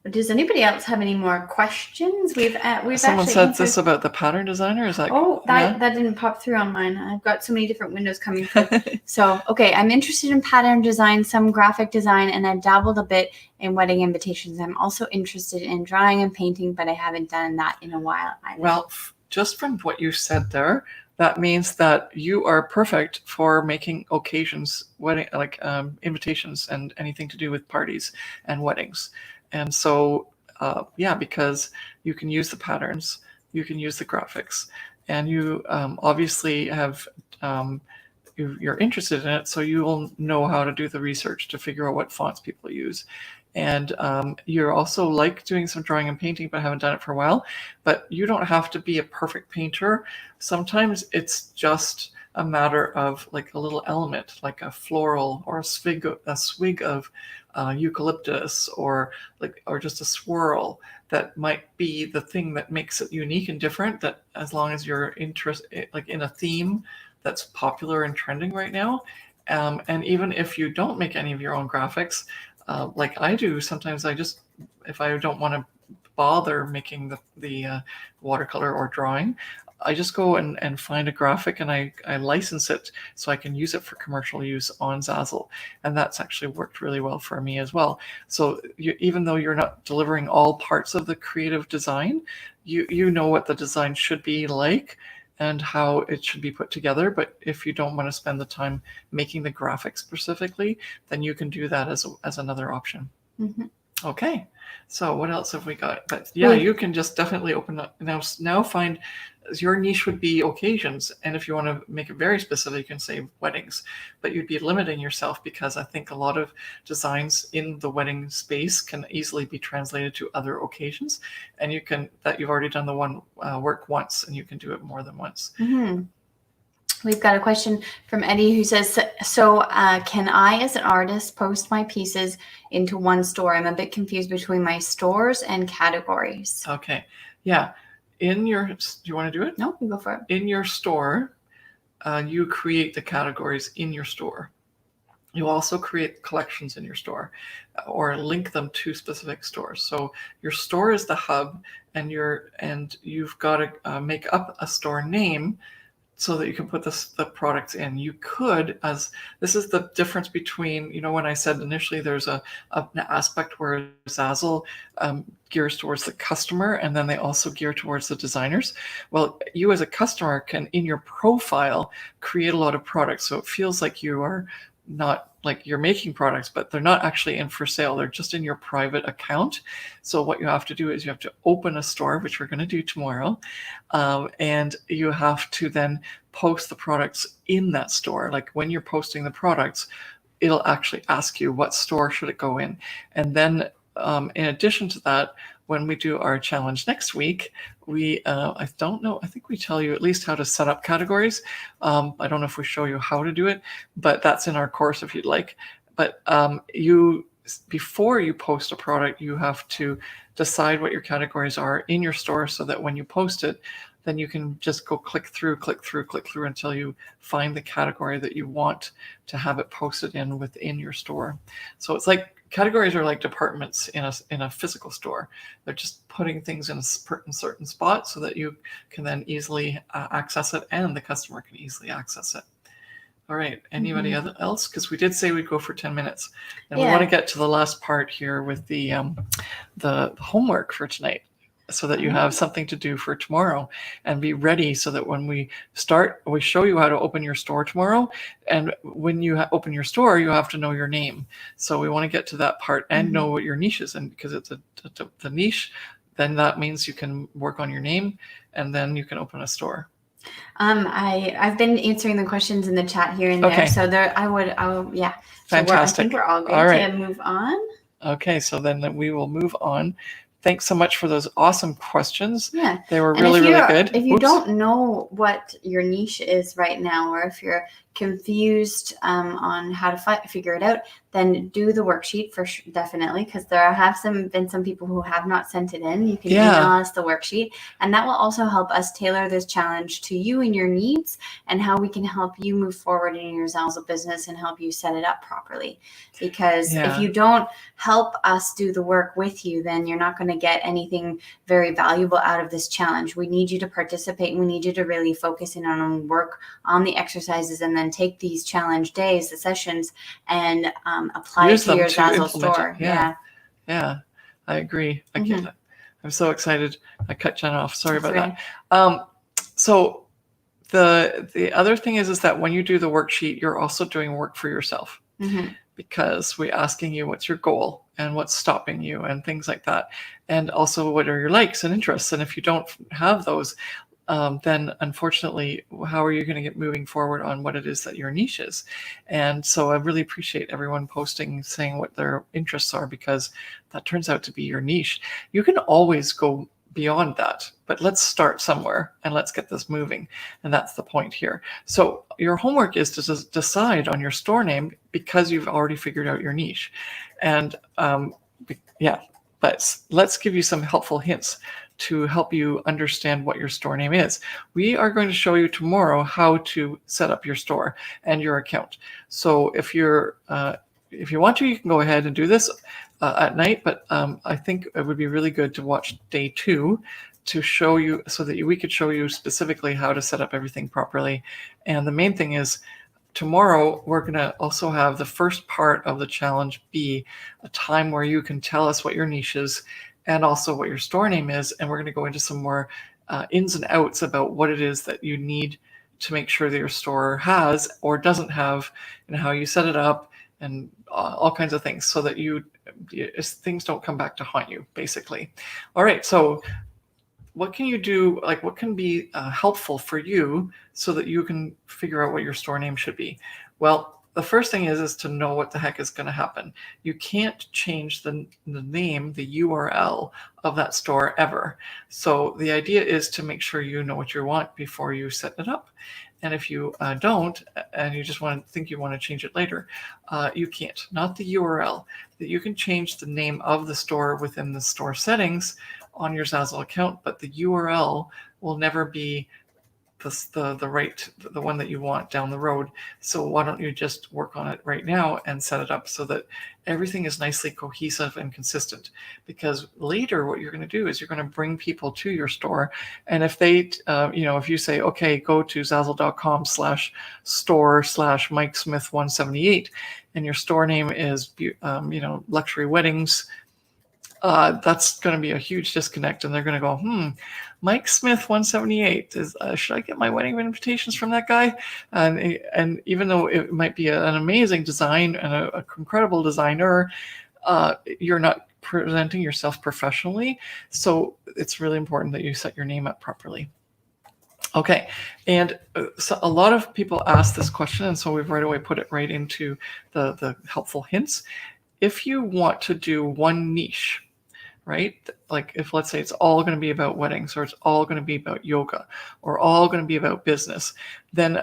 But does anybody else have any more questions? We've Someone said this about the pattern designer. Is that? Oh, that didn't pop through on mine. I've got so many different windows coming through. So, okay, I'm interested in pattern design, some graphic design, and I've dabbled a bit in wedding invitations. I'm also interested in drawing and painting, but I haven't done that in a while either. Well, just from what you said there, that means that you are perfect for making occasions, wedding, like invitations and anything to do with parties and weddings. And so, because you can use the patterns, you can use the graphics, and you obviously have, you're interested in it, so you will know how to do the research to figure out what fonts people use. And you're also like doing some drawing and painting, but haven't done it for a while. But you don't have to be a perfect painter. Sometimes it's just a matter of like a little element, like a floral or a swig of eucalyptus, or just a swirl that might be the thing that makes it unique and different. That as long as you're interested, like in a theme that's popular and trending right now, and even if you don't make any of your own graphics. Like I do, sometimes if I don't want to bother making the watercolor or drawing, I just go and find a graphic and I license it so I can use it for commercial use on Zazzle. And that's actually worked really well for me as well. So even though you're not delivering all parts of the creative design, you know what the design should be like and how it should be put together. But if you don't want to spend the time making the graphics specifically, then you can do that as another option. Mm-hmm. Okay. So what else have we got? But yeah, you can just definitely open up now find your niche would be occasions. And if you want to make it very specific, you can say weddings, but you'd be limiting yourself because I think a lot of designs in the wedding space can easily be translated to other occasions. And you can, that you've already done the one work once and you can do it more than once. Mm-hmm. We've got a question from Eddie who says, so can I, as an artist, post my pieces into one store? I'm a bit confused between my stores and categories. Okay. Yeah. Do you want to do it? No, you go for it. In your store, you create the categories in your store. You also create collections in your store or link them to specific stores. So your store is the hub and you've got to make up a store name so that you can put the products in. You could, this is the difference between, when I said initially there's an aspect where Zazzle gears towards the customer and then they also gear towards the designers. Well, you as a customer can, in your profile, create a lot of products. So it feels like you are not like you're making products, but they're not actually in for sale. They're just in your private account. So what you have to do is you have to open a store, which we're going to do tomorrow. And you have to then post the products in that store. Like when you're posting the products, it'll actually ask you what store should it go in. And then in addition to that, when we do our challenge next week, I don't know, I think we tell you at least how to set up categories. I don't know if we show you how to do it, but that's in our course if you'd like. But before you post a product, you have to decide what your categories are in your store so that when you post it, then you can just go click through until you find the category that you want to have it posted in within your store. So it's like categories are like departments in a physical store. They're just putting things in a certain spot so that you can then easily access it and the customer can easily access it. All right. Anybody else? Because we did say we'd go for 10 minutes. And we want to get to the last part here with the homework for tonight so that you have something to do for tomorrow and be ready so that when we start, we show you how to open your store tomorrow. And when you open your store, you have to know your name. So we want to get to that part and know what your niche is. And because it's the niche, then that means you can work on your name and then you can open a store. I've been answering the questions in the chat here and there. So I will, yeah. Fantastic. So I think we're all good to move on. Okay. So then we will move on. Thanks so much for those awesome questions. Yeah. They were really good. If you don't know what your niche is right now, or if you're confused on how to figure it out, then do the worksheet definitely, because there have been some people who have not sent it in. You can email us the worksheet, and that will also help us tailor this challenge to you and your needs and how we can help you move forward in your Zazzle business and help you set it up properly. Because if you don't help us do the work with you, then you're not going to get anything very valuable out of this challenge. We need you to participate, and we need you to really focus in on work on the exercises, and then take these challenge days, the sessions, and apply it to your Zazzle store. Yeah, I agree. I'm so excited. I cut Jen off. Sorry about that. So the other thing is that when you do the worksheet, you're also doing work for yourself. Because we're asking you what's your goal and what's stopping you and things like that. And also what are your likes and interests. And if you don't have those, then unfortunately, how are you going to get moving forward on what it is that your niche is? And so I really appreciate everyone posting, saying what their interests are, because that turns out to be your niche. You can always go beyond that, but let's start somewhere and let's get this moving. And that's the point here. So your homework is to decide on your store name because you've already figured out your niche. And but let's give you some helpful hints to help you understand what your store name is. We are going to show you tomorrow how to set up your store and your account. So if you want to, you can go ahead and do this at night, but I think it would be really good to watch day 2 to show you, so that we could show you specifically how to set up everything properly. And the main thing is, tomorrow we're going to also have the first part of the challenge be a time where you can tell us what your niche is and also what your store name is. And we're going to go into some more ins and outs about what it is that you need to make sure that your store has or doesn't have, and how you set it up, and all kinds of things, so that you things don't come back to haunt you, basically. All right, so what can you do, like what can be helpful for you so that you can figure out what your store name should be? Well, the first thing is to know what the heck is going to happen. You can't change the name, the URL of that store ever. So the idea is to make sure you know what you want before you set it up. And if you don't, and you just think you want to change it later, you can't. Not the URL. That you can change the name of the store within the store settings on your Zazzle account, but the URL will never be the one that you want down the road. So why don't you just work on it right now and set it up so that everything is nicely cohesive and consistent? Because later what you're going to do is you're going to bring people to your store, and if they if you say, okay, go to zazzle.com/store/MikeSmith178 and your store name is luxury weddings, that's going to be a huge disconnect, and they're going to go, Mike Smith 178 is should I get my wedding invitations from that guy? And even though it might be an amazing design and a incredible designer, you're not presenting yourself professionally. So it's really important that you set your name up properly. Okay, and so a lot of people ask this question, and so we've right away put it right into the helpful hints. If you want to do one niche, right? Like if, let's say, it's all going to be about weddings, or it's all going to be about yoga, or all going to be about business, then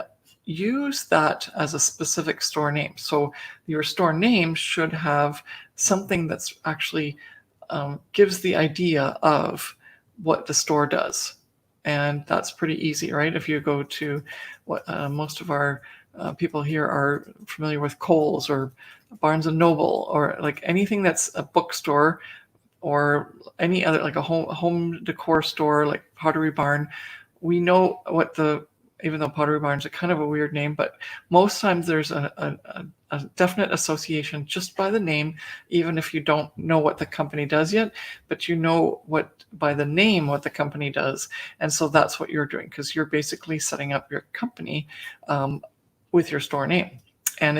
use that as a specific store name. So your store name should have something that's actually gives the idea of what the store does. And that's pretty easy, right? If you go to what most of our people here are familiar with, Kohl's or Barnes and Noble, or like anything that's a bookstore, or any other, like a home decor store like Pottery Barn, we know what even though Pottery Barn's a kind of a weird name, but most times there's a definite association just by the name, even if you don't know what the company does yet, but you know by the name what the company does. And so that's what you're doing, because you're basically setting up your company with your store name. And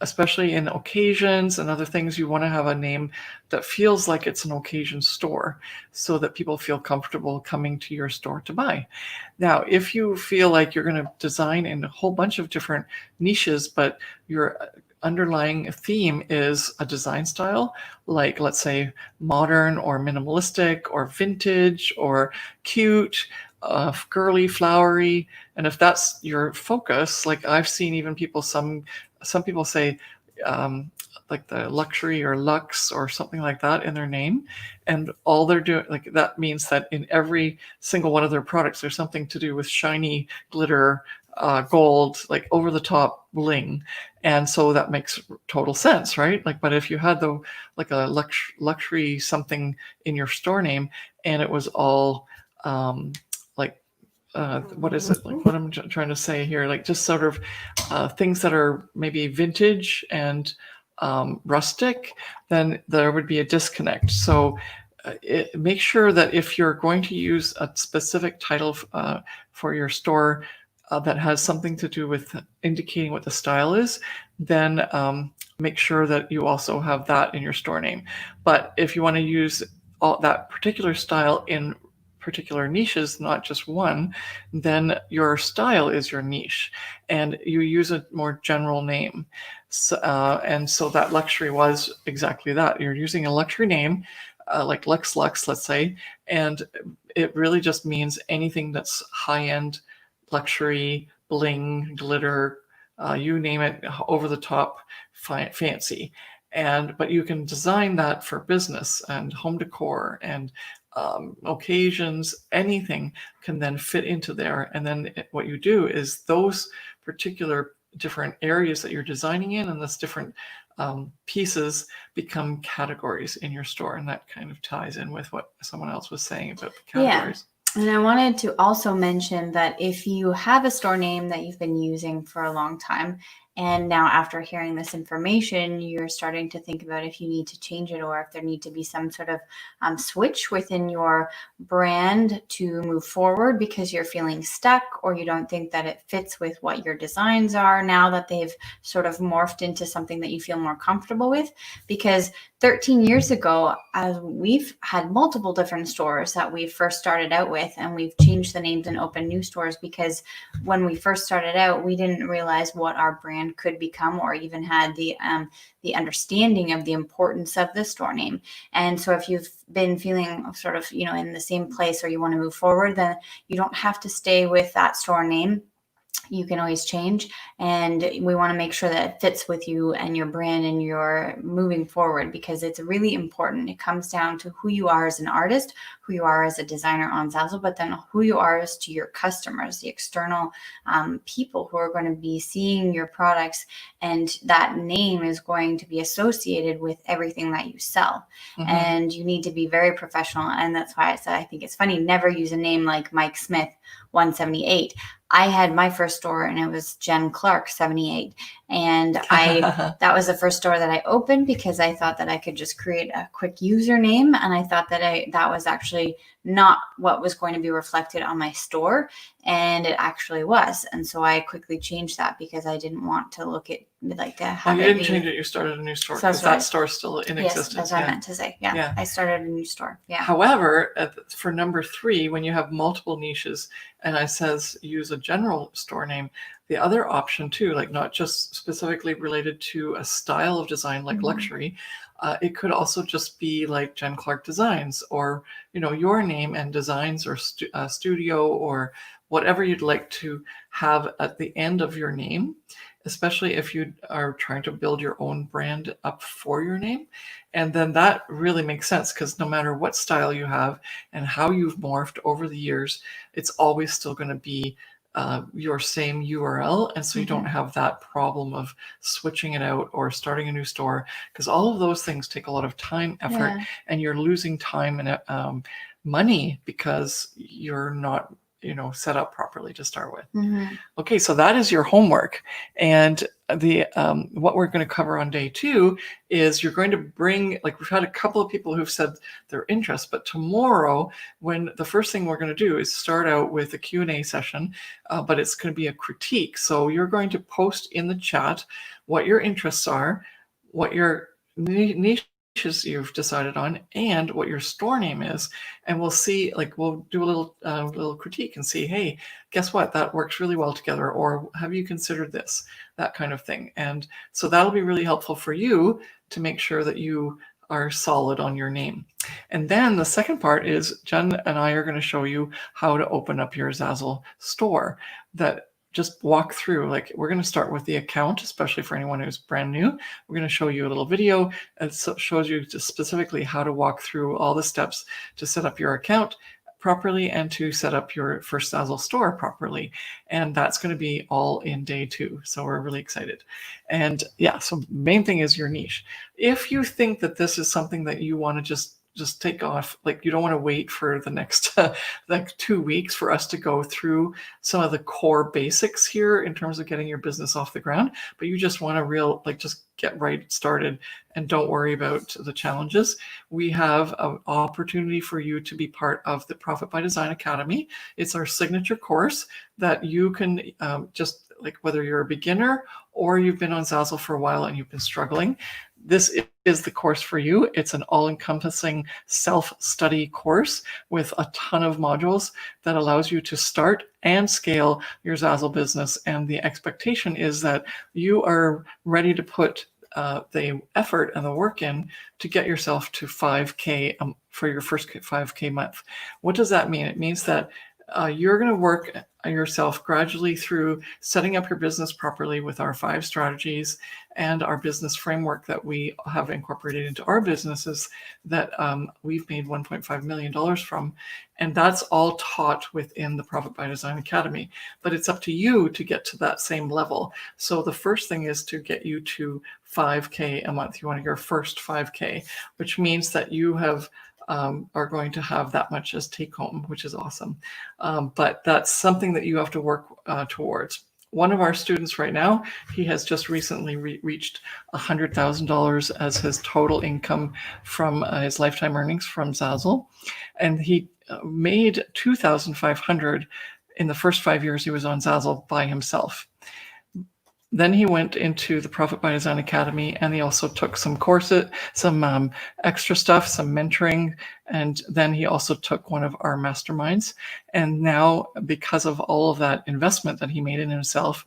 especially in occasions and other things, you want to have a name that feels like it's an occasion store so that people feel comfortable coming to your store to buy. Now, if you feel like you're going to design in a whole bunch of different niches, but your underlying theme is a design style, like let's say modern or minimalistic or vintage or cute, girly, flowery, and if that's your focus, like I've seen even some people say like the luxury or luxe or something like that in their name, and all they're doing, like that means that in every single one of their products there's something to do with shiny glitter, gold, like over the top bling. And so that makes total sense, right? Like, but if you had like a luxury something in your store name and it was all what is it, like what I'm trying to say here, like just sort of things that are maybe vintage and rustic, then there would be a disconnect. So make sure that if you're going to use a specific title for your store that has something to do with indicating what the style is, then make sure that you also have that in your store name. But if you want to use that particular style in particular niches, not just one, then your style is your niche, and you use a more general name. So, and so that luxury was exactly that. You're using a luxury name, like Lux, let's say, and it really just means anything that's high-end, luxury, bling, glitter, you name it, over the top, fancy. But you can design that for business and home decor and occasions. Anything can then fit into there. And then what you do is those particular different areas that you're designing in, and those different pieces become categories in your store. And that kind of ties in with what someone else was saying about the categories. Yeah. And I wanted to also mention that if you have a store name that you've been using for a long time And now after hearing this information, you're starting to think about if you need to change it or if there need to be some sort of switch within your brand to move forward because you're feeling stuck or you don't think that it fits with what your designs are now that they've sort of morphed into something that you feel more comfortable with. Because 13 years ago, as we've had multiple different stores that we first started out with, and we've changed the names and opened new stores because when we first started out, we didn't realize what our brand could become or even had the understanding of the importance of the store name. And so if you've been feeling sort of, in the same place or you want to move forward, then you don't have to stay with that store name. You can always change, and we want to make sure that it fits with you and your brand and you're moving forward because it's really important. It comes down to who you are as an artist, who you are as a designer on Zazzle, but then who you are as to your customers, the external people who are going to be seeing your products, and that name is going to be associated with everything that you sell. And you need to be very professional, and that's why I think it's funny, never use a name like Mike Smith 178. I had my first store and it was Jen Clarke 78. And that was the first store that I opened because I thought that I could just create a quick username. And I thought that that was actually not what was going to be reflected on my store. And it actually was. And so I quickly changed that because I didn't want to look at like to have you didn't change it, you started a new store because that store is still in existence. That's what I meant to say. Yeah. I started a new store. Yeah. However, for number 3, when you have multiple niches, and I says use a general store name, the other option too, like not just specifically related to a style of design like luxury, it could also just be like Jen Clarke Designs or, your name and designs or studio or whatever you'd like to have at the end of your name, especially if you are trying to build your own brand up for your name. And then that really makes sense because no matter what style you have and how you've morphed over the years, it's always still going to be your same URL. And so you don't have that problem of switching it out or starting a new store, because all of those things take a lot of time, effort, and you're losing time and money because you're not set up properly to start with. Okay, so that is your homework. And the what we're going to cover on day 2 is you're going to bring, like we've had a couple of people who've said their interest, but tomorrow, when the first thing we're going to do is start out with a Q&A session, but it's going to be a critique. So you're going to post in the chat what your interests are, what your niche you've decided on, and what your store name is, and we'll see, like we'll do a little critique and see, hey, guess what, that works really well together, or have you considered this, that kind of thing. And so that'll be really helpful for you to make sure that you are solid on your name. And then the second part is Jen and I are going to show you how to open up your Zazzle store. That just walk through, like we're going to start with the account, especially for anyone who's brand new. We're going to show you a little video that shows you just specifically how to walk through all the steps to set up your account properly and to set up your first Zazzle store properly. And that's going to be all in day 2. So we're really excited. And yeah, so main thing is your niche. If you think that this is something that you want to just take off, like you don't want to wait for the next like 2 weeks for us to go through some of the core basics here in terms of getting your business off the ground, but you just want to just get right started and don't worry about the challenges. We have an opportunity for you to be part of the Profit by Design Academy. It's our signature course that you can just, like, whether you're a beginner or you've been on Zazzle for a while and you've been struggling, this is the course for you. It's an all-encompassing self-study course with a ton of modules that allows you to start and scale your Zazzle business. And the expectation is that you are ready to put the effort and the work in to get yourself to 5K for your first 5K month. What does that mean? It means that you're going to work yourself gradually through setting up your business properly with our 5 strategies and our business framework that we have incorporated into our businesses that we've made $1.5 million from. And that's all taught within the Profit by Design Academy. But it's up to you to get to that same level. So the first thing is to get you to 5K a month. You want your first 5K, which means that you have are going to have that much as take home, which is awesome. But that's something that you have to work towards. one of our students right now, he has just recently reached $100,000 as his total income from his lifetime earnings from Zazzle. And he made $2,500 in the first 5 years he was on Zazzle by himself. Then he went into the Profit by Design Academy, and he also took some courses, some extra stuff, some mentoring, and then he also took one of our masterminds. And now, because of all of that investment that he made in himself,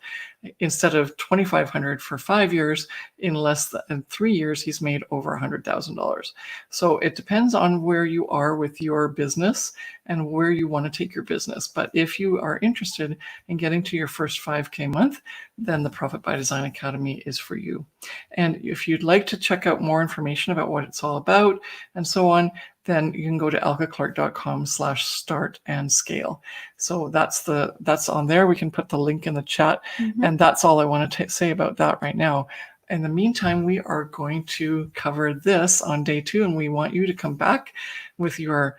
instead of $2,500 for 5 years, in less than 3 years, he's made over $100,000. So it depends on where you are with your business and where you want to take your business. But if you are interested in getting to your first 5K month, then the Profit by Design Academy is for you. And if you'd like to check out more information about what it's all about and so on, then you can go to elkeclarke.com/start and scale. So that's on there. We can put the link in the chat. And that's all I want to say about that right now. In the meantime, we are going to cover this on day 2, and we want you to come back with your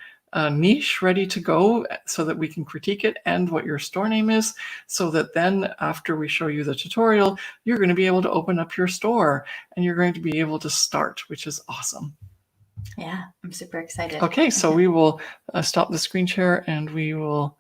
niche ready to go so that we can critique it and what your store name is, so that then after we show you the tutorial, you're going to be able to open up your store and you're going to be able to start, which is awesome. Yeah, I'm super excited. Okay, so we will stop the screen share and we will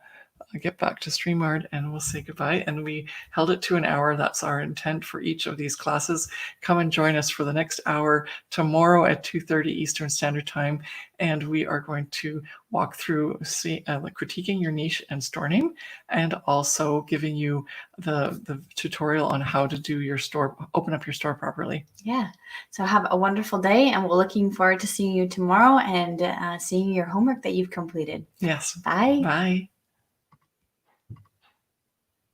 get back to StreamYard and we'll say goodbye. And we held it to an hour. That's our intent for each of these classes. Come and join us for the next hour tomorrow at 2:30 Eastern Standard Time. And we are going to walk through critiquing your niche and store name, and also giving you the tutorial on how to do your store, open up your store properly. Yeah. So have a wonderful day, and we're looking forward to seeing you tomorrow and seeing your homework that you've completed. Yes. Bye. Bye.